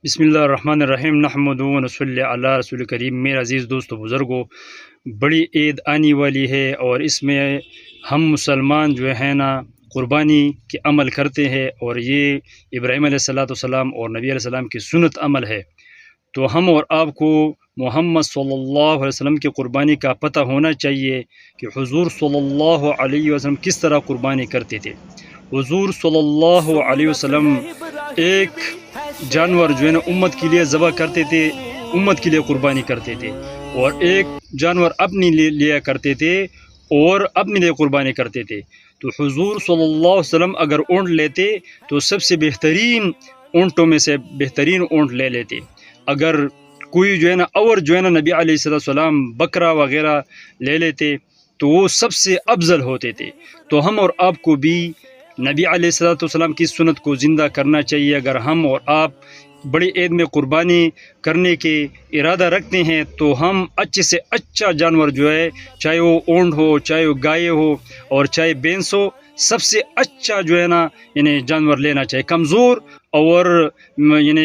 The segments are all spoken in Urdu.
بسم اللہ الرحمن الرحیم نحمد و نصلی علی رسول کریم۔ میرے عزیز دوستو بزرگوں، بڑی عید آنے والی ہے اور اس میں ہم مسلمان جو ہے نا قربانی کے عمل کرتے ہیں، اور یہ ابراہیم علیہ السلام اور نبی علیہ السلام کی سنت عمل ہے۔ تو ہم اور آپ کو محمد صلی اللہ علیہ وسلم کی قربانی کا پتہ ہونا چاہیے کہ حضور صلی اللہ علیہ وسلم کس طرح قربانی کرتے تھے۔ حضور صلی اللہ علیہ وسلم ایک جانور جو ہے نا امت کے لیے ذبح کرتے تھے، امت کے لیے قربانی کرتے تھے، اور ایک جانور اپنے لیے لیا کرتے تھے اور اپنے لیے قربانی کرتے تھے۔ تو حضور صلی اللہ علیہ وسلم اگر اونٹ لیتے تو سب سے بہترین اونٹوں میں سے بہترین اونٹ لے لیتے۔ اگر کوئی جو ہے نا اور جو ہے نا نبی علیہ السلام بکرا وغیرہ لے لیتے تو وہ سب سے افضل ہوتے تھے۔ تو ہم اور آپ کو بھی نبی علیہ السلام کی سنت کو زندہ کرنا چاہیے۔ اگر ہم اور آپ بڑی عید میں قربانی کرنے کے ارادہ رکھتے ہیں تو ہم اچھے سے اچھا جانور جو ہے، چاہے وہ اونٹ ہو، چاہے وہ گائے ہو، اور چاہے بھینس ہو، سب سے اچھا جو ہے نا جانور لینا چاہیے۔ کمزور اور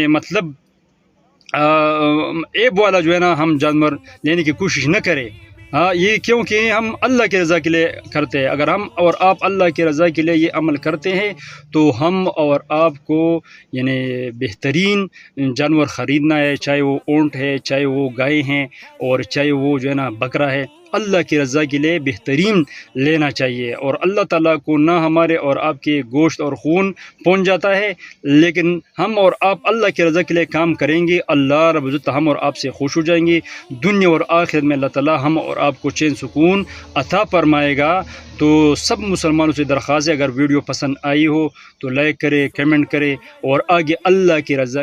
مطلب عیب والا جو ہے نا ہم جانور لینے کی کوشش نہ کریں۔ یہ کیونکہ ہم اللہ کی رضا کے لیے کرتے ہیں۔ اگر ہم اور آپ اللہ کی رضا کے لیے یہ عمل کرتے ہیں تو ہم اور آپ کو بہترین جانور خریدنا ہے، چاہے وہ اونٹ ہے، چاہے وہ گائے ہیں، اور چاہے وہ جو ہے نا بکرا ہے۔ اللہ کی رضا کے لیے بہترین لینا چاہیے، اور اللہ تعالیٰ کو نہ ہمارے اور آپ کے گوشت اور خون پہنچ جاتا ہے، لیکن ہم اور آپ اللہ کی رضا کے لیے کام کریں گے، اللہ رب العزت ہم اور آپ سے خوش ہو جائیں گے۔ دنیا اور آخرت میں اللہ تعالیٰ ہم اور آپ کو چین سکون عطا فرمائے گا۔ تو سب مسلمانوں سے درخواست ہے، اگر ویڈیو پسند آئی ہو تو لائک کرے، کمنٹ کرے، اور آگے اللہ کی رضا۔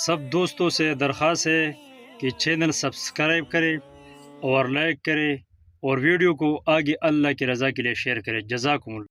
سب دوستوں سے درخواست ہے کہ چینل سبسکرائب کرے اور لائک کرے، اور ویڈیو کو آگے اللہ کی رضا کے لیے شیئر کرے۔ جزاکم اللہ۔